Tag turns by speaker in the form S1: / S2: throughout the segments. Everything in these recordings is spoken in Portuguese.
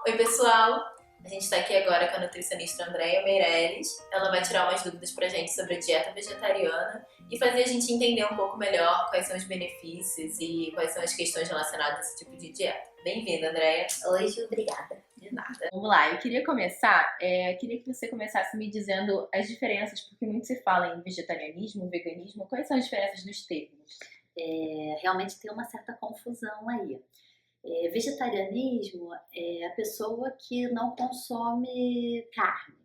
S1: Oi, pessoal! A gente está aqui agora com a nutricionista Andréia Meirelles. Ela vai tirar umas dúvidas pra gente sobre a dieta vegetariana e fazer a gente entender um pouco melhor quais são os benefícios e quais são as questões relacionadas a esse tipo de dieta. Bem-vinda, Andréia.
S2: Oi, Ju, obrigada.
S1: De nada.
S3: Vamos lá, eu queria começar, queria que você começasse me dizendo as diferenças, porque muito se fala em vegetarianismo, veganismo, quais são as diferenças dos termos?
S2: Realmente tem uma certa confusão aí. Vegetarianismo é a pessoa que não consome carne.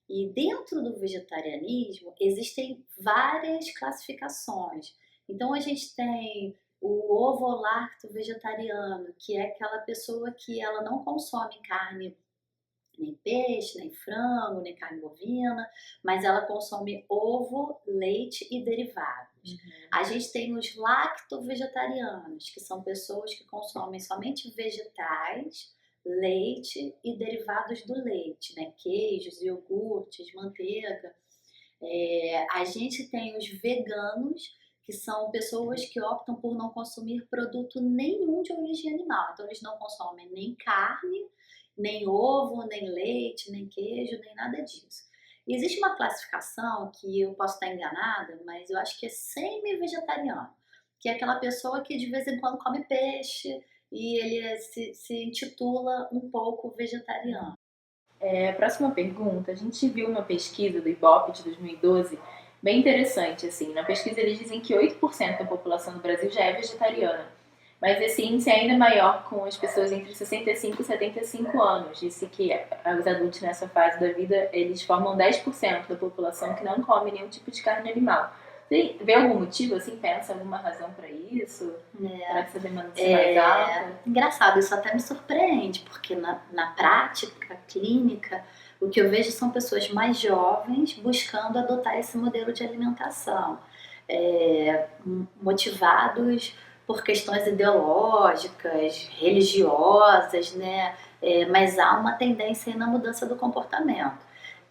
S2: E dentro do vegetarianismo existem várias classificações. Então a gente tem o ovo-lacto vegetariano, que é aquela pessoa que ela não consome carne, nem peixe, nem frango, nem carne bovina, mas ela consome ovo, leite e derivados. A gente tem os lacto-vegetarianos, que são pessoas que consomem somente vegetais, leite e derivados do leite, né? Queijos, iogurtes, manteiga. A gente tem os veganos, que são pessoas que optam por não consumir produto nenhum de origem animal. Então eles não consomem nem carne, nem ovo, nem leite, nem queijo, nem nada disso. E existe uma classificação que eu posso estar enganada, mas eu acho que é semi-vegetariano, que é aquela pessoa que de vez em quando come peixe e ele se intitula um pouco vegetariano.
S3: Próxima pergunta, a gente viu uma pesquisa do Ibope de 2012, bem interessante, assim, na pesquisa eles dizem que 8% da população do Brasil já é vegetariana, mas esse índice é ainda maior com as pessoas entre 65 e 75 anos. Disse que os adultos nessa fase da vida, eles formam 10% da população que não come nenhum tipo de carne animal. Você vê algum motivo, assim, pensa alguma razão para isso? Para essa demanda ser mais alta?
S2: Engraçado, isso até me surpreende, porque na prática clínica, o que eu vejo são pessoas mais jovens buscando adotar esse modelo de alimentação, motivados por questões ideológicas, religiosas, né? Mas há uma tendência aí na mudança do comportamento.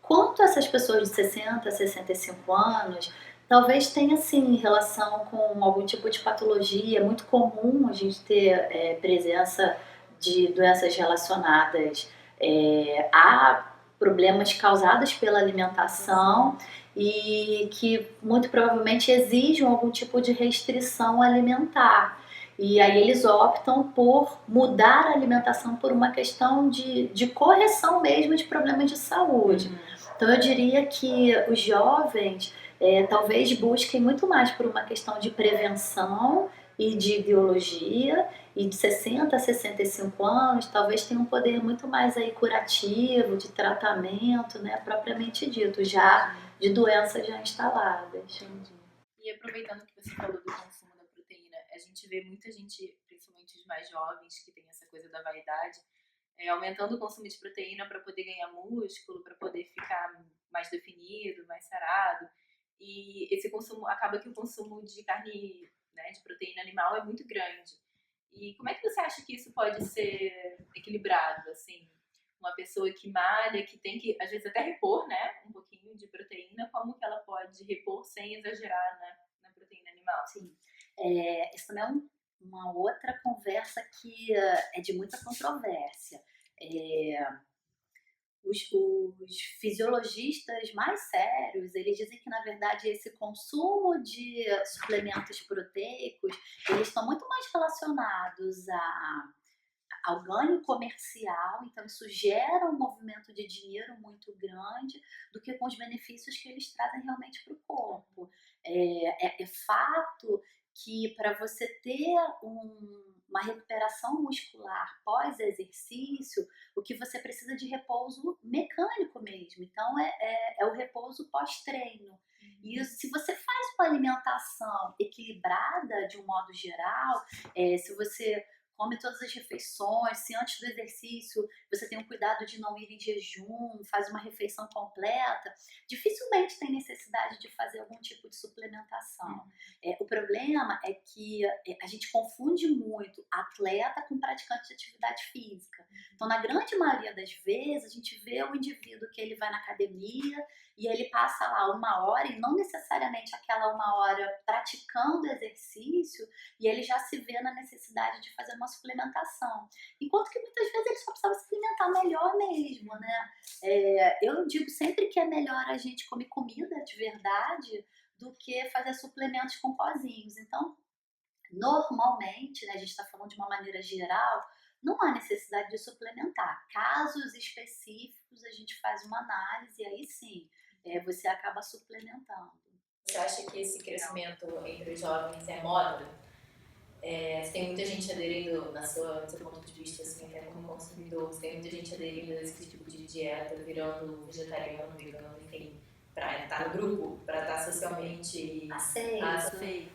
S2: Quanto a essas pessoas de 60 a 65 anos, talvez tenha sim relação com algum tipo de patologia. É muito comum a gente ter presença de doenças relacionadas a problemas causados pela alimentação e que muito provavelmente exijam algum tipo de restrição alimentar. E aí eles optam por mudar a alimentação por uma questão de correção mesmo de problemas de saúde. Então eu diria que os jovens talvez busquem muito mais por uma questão de prevenção e de ideologia, e de 60 a 65 anos talvez tenham um poder muito mais aí curativo, de tratamento, né, propriamente dito, já de doenças já instaladas.
S3: Entendi. E aproveitando que você falou do consumo da proteína, a gente vê muita gente, principalmente os mais jovens, que tem essa coisa da vaidade, aumentando o consumo de proteína para poder ganhar músculo, para poder ficar mais definido, mais sarado. E esse consumo, acaba que o consumo de carne, né, de proteína animal é muito grande. E como é que você acha que isso pode ser equilibrado, assim? Uma pessoa que malha, que tem que, às vezes, até repor, né, um pouquinho de proteína, como que ela pode repor sem exagerar na proteína animal?
S2: Sim. Isso também é uma outra conversa que é de muita controvérsia. Os fisiologistas mais sérios, eles dizem que, na verdade, esse consumo de suplementos proteicos, eles estão muito mais relacionados ao ganho comercial, então isso gera um movimento de dinheiro muito grande, do que com os benefícios que eles trazem realmente para o corpo. É fato que para você ter uma recuperação muscular pós-exercício, o que você precisa de repouso mecânico mesmo. Então é o repouso pós-treino. E se você faz uma alimentação equilibrada de um modo geral, se você come todas as refeições, se antes do exercício você tem um cuidado de não ir em jejum, faz uma refeição completa, dificilmente tem necessidade de fazer algum tipo de suplementação. O problema é que a gente confunde muito atleta com praticante de atividade física. Então, na grande maioria das vezes, a gente vê o indivíduo que ele vai na academia e ele passa lá 1 hora, e não necessariamente aquela 1 hora praticando exercício, e ele já se vê na necessidade de fazer uma suplementação. Enquanto que muitas vezes ele só precisava se alimentar alimentar melhor mesmo, né? Eu digo sempre que é melhor a gente comer comida de verdade do que fazer suplementos com pozinhos. Então, normalmente, né, a gente está falando de uma maneira geral, não há necessidade de suplementar. Casos específicos, a gente faz uma análise e aí sim, você acaba suplementando.
S1: Você acha que esse crescimento entre os jovens é moda? Você tem muita gente aderindo, no seu ponto de vista, assim, até como consumidor, você tem muita gente aderindo a esse tipo de dieta, virando vegetariano, vegano, enfim, para estar no grupo, para estar socialmente
S2: aceito.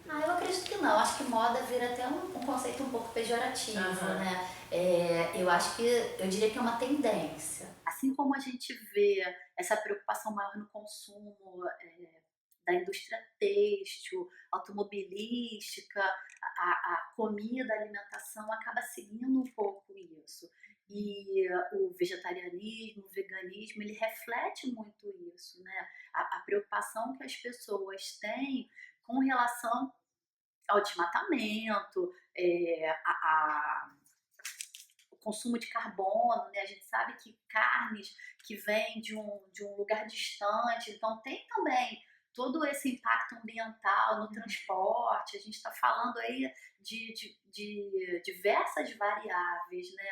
S2: Eu acredito que não. Acho que moda vira até um conceito um pouco pejorativo, né? Eu diria que é uma tendência. Assim como a gente vê essa preocupação maior no consumo da indústria têxtil, automobilística, a comida, a alimentação acaba seguindo um pouco isso. E o vegetarianismo, o veganismo, ele reflete muito isso, né? A preocupação que as pessoas têm com relação ao desmatamento, o consumo de carbono, né? A gente sabe que carnes que vêm de um lugar distante, então tem também todo esse impacto ambiental no transporte. A gente está falando aí de diversas variáveis, né?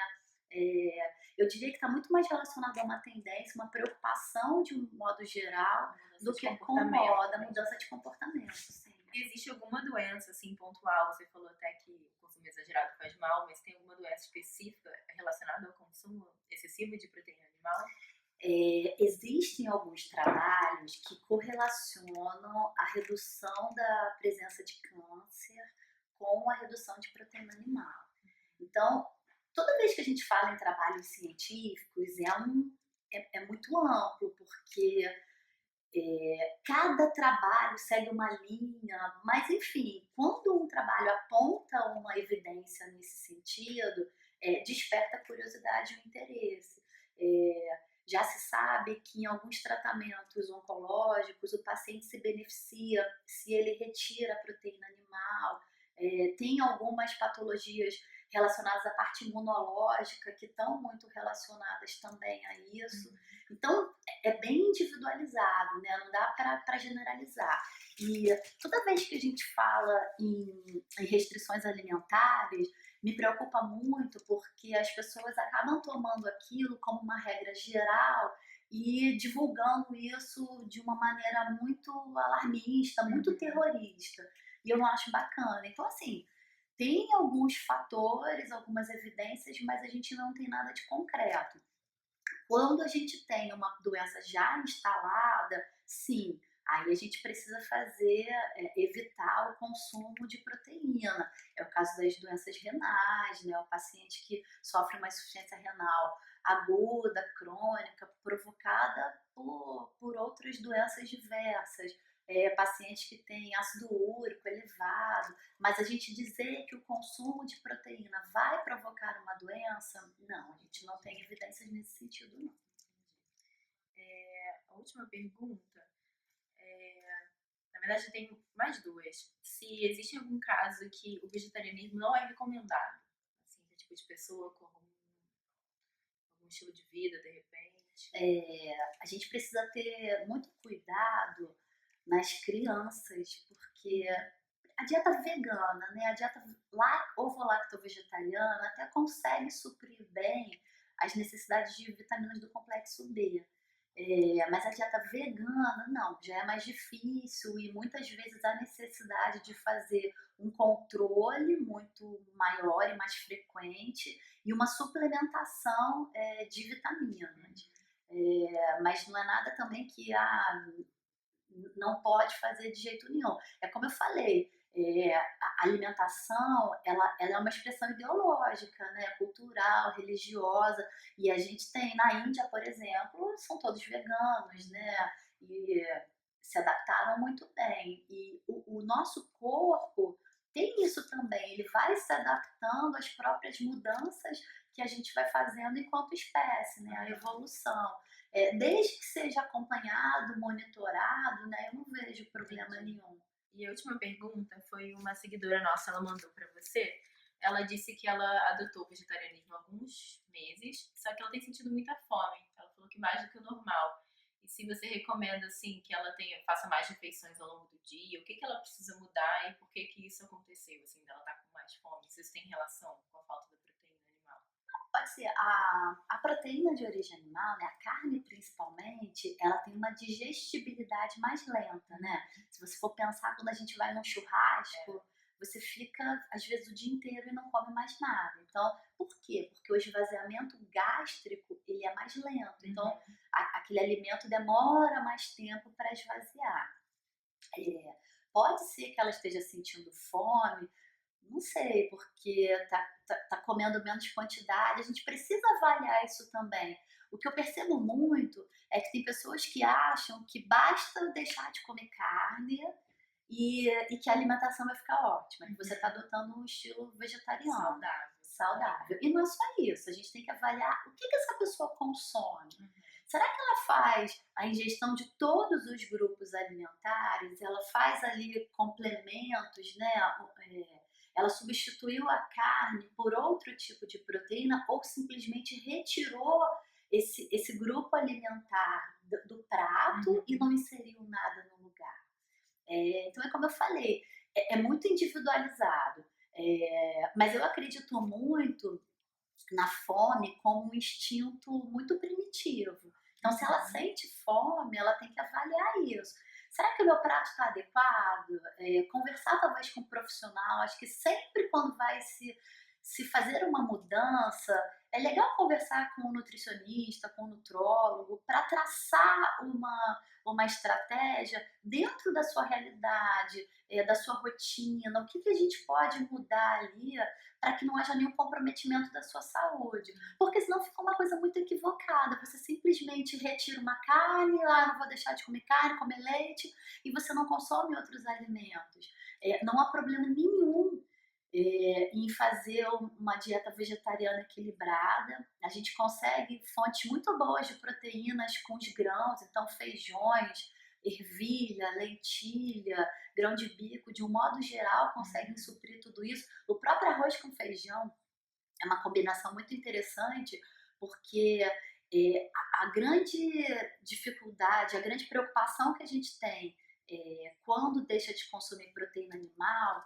S2: Eu diria que está muito mais relacionado a uma tendência, uma preocupação de um modo geral, do que com moda, mudança de comportamento. Sim.
S3: Existe alguma doença assim pontual? Você falou até que o consumo exagerado faz mal, mas tem alguma doença específica relacionada ao consumo excessivo de proteína animal?
S2: Existem alguns trabalhos que correlacionam a redução da presença de câncer com a redução de proteína animal. Então, toda vez que a gente fala em trabalhos científicos, é muito amplo, porque cada trabalho segue uma linha, mas enfim, quando um trabalho aponta uma evidência nesse sentido, desperta a curiosidade e o interesse. Já se sabe que em alguns tratamentos oncológicos o paciente se beneficia se ele retira a proteína animal. Tem algumas patologias relacionadas à parte imunológica que estão muito relacionadas também a isso. Então, é bem individualizado, né? Não dá para generalizar. E toda vez que a gente fala em restrições alimentares, me preocupa muito porque as pessoas acabam tomando aquilo como uma regra geral e divulgando isso de uma maneira muito alarmista, muito terrorista. E eu não acho bacana. Então, assim, tem alguns fatores, algumas evidências, mas a gente não tem nada de concreto. Quando a gente tem uma doença já instalada, sim, aí a gente precisa evitar o consumo de proteína. É o caso das doenças renais, né? O paciente que sofre uma insuficiência renal aguda, crônica, provocada por outras doenças diversas. Paciente que tem ácido úrico elevado, mas a gente dizer que o consumo de proteína vai provocar uma doença, não, a gente não tem evidências nesse sentido, não.
S3: A última pergunta, na verdade tem mais duas. Se existe algum caso que o vegetarianismo não é recomendado, assim, que tipo de pessoa com algum estilo de vida, de repente?
S2: A gente precisa ter muito cuidado nas crianças, porque a dieta vegana, né, a dieta ovo-lacto-vegetariana até consegue suprir bem as necessidades de vitaminas do complexo B. Mas a dieta vegana, não, já é mais difícil e muitas vezes há necessidade de fazer um controle muito maior e mais frequente e uma suplementação de vitaminas. Mas não é nada também que não pode fazer de jeito nenhum. É como eu falei, a alimentação ela é uma expressão ideológica, né? Cultural, religiosa, e a gente tem na Índia, por exemplo, são todos veganos, né? E se adaptaram muito bem. E o nosso corpo tem isso também, ele vai se adaptando às próprias mudanças que a gente vai fazendo enquanto espécie, né? A evolução. Desde que seja acompanhado, monitorado, né? Eu não vejo problema nenhum.
S3: E a última pergunta foi uma seguidora nossa, ela mandou para você. ela disse que ela adotou o vegetarianismo há alguns meses, só que ela tem sentido muita fome. Ela falou que mais do que o normal. E se você recomenda, assim, que ela faça mais refeições ao longo do dia, o que ela precisa mudar e por que isso aconteceu, assim, dela estar com mais fome? Se isso tem relação com a falta da proteína animal?
S2: Pode ser, a proteína de origem animal, né, a carne principalmente, ela tem uma digestibilidade mais lenta, né? Se você for pensar, quando a gente vai num churrasco, você fica, às vezes, o dia inteiro e não come mais nada. Então, por quê? Porque o esvaziamento gástrico, ele é mais lento. Então, aquele alimento demora mais tempo para esvaziar. Pode ser que ela esteja sentindo fome, não sei, porque tá comendo menos quantidade. A gente precisa avaliar isso também. O que eu percebo muito é que tem pessoas que acham que basta deixar de comer carne e que a alimentação vai ficar ótima, que você está adotando um estilo vegetariano. Saudável. E não é só isso, a gente tem que avaliar o que essa pessoa consome. Será que ela faz a ingestão de todos os grupos alimentares? Ela faz ali complementos, né? Ela substituiu a carne por outro tipo de proteína ou simplesmente retirou esse grupo alimentar do prato e não inseriu nada no lugar. Então é como eu falei, é muito individualizado. Mas eu acredito muito na fome como um instinto muito primitivo. Então, se ela sente fome, ela tem que avaliar isso. Será que o meu prato está adequado? Conversar talvez com um profissional. Acho que sempre quando vai se fazer uma mudança, é legal conversar com um nutricionista, com um nutrólogo, para traçar uma estratégia dentro da sua realidade, da sua rotina, o que a gente pode mudar ali para que não haja nenhum comprometimento da sua saúde. Porque senão fica uma coisa muito equivocada. Você simplesmente retira uma carne, não vou deixar de comer carne, comer leite, e você não consome outros alimentos. Não há problema nenhum em fazer uma dieta vegetariana equilibrada. A gente consegue fontes muito boas de proteínas com os grãos, então feijões, ervilha, lentilha, grão de bico, de um modo geral, conseguem suprir tudo isso. O próprio arroz com feijão é uma combinação muito interessante, porque a grande dificuldade, a grande preocupação que a gente tem quando deixa de consumir proteína animal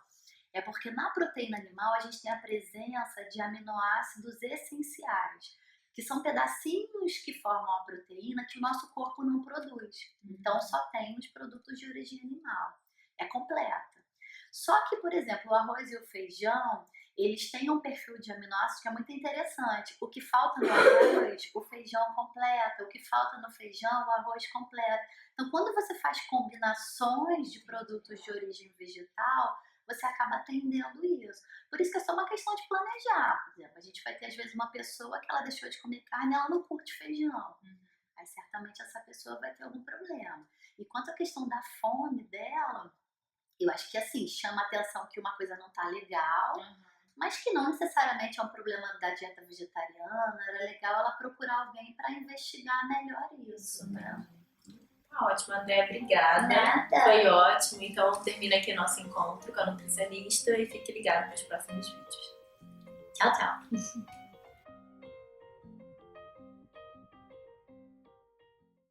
S2: é porque na proteína animal a gente tem a presença de aminoácidos essenciais, que são pedacinhos que formam a proteína que o nosso corpo não produz. Então só tem os produtos de origem animal. É completa. Só que, por exemplo, o arroz e o feijão, eles têm um perfil de aminoácidos que é muito interessante. O que falta no arroz, o feijão completa. O que falta no feijão, o arroz completa. Então, quando você faz combinações de produtos de origem vegetal, você acaba atendendo isso. Por isso que é só uma questão de planejar. Por exemplo, a gente vai ter, às vezes, uma pessoa que ela deixou de comer carne e ela não curte feijão. Aí, certamente, essa pessoa vai ter algum problema. E quanto à questão da fome dela, eu acho que, assim, chama a atenção que uma coisa não tá legal, mas que não necessariamente é um problema da dieta vegetariana. Era legal ela procurar alguém para investigar melhor isso, né?
S1: Tá ótimo, André, obrigada.
S2: Nada.
S1: Foi ótimo. Então termina aqui nosso encontro com a nutricionista e fique ligado para os próximos vídeos. Tchau, tchau.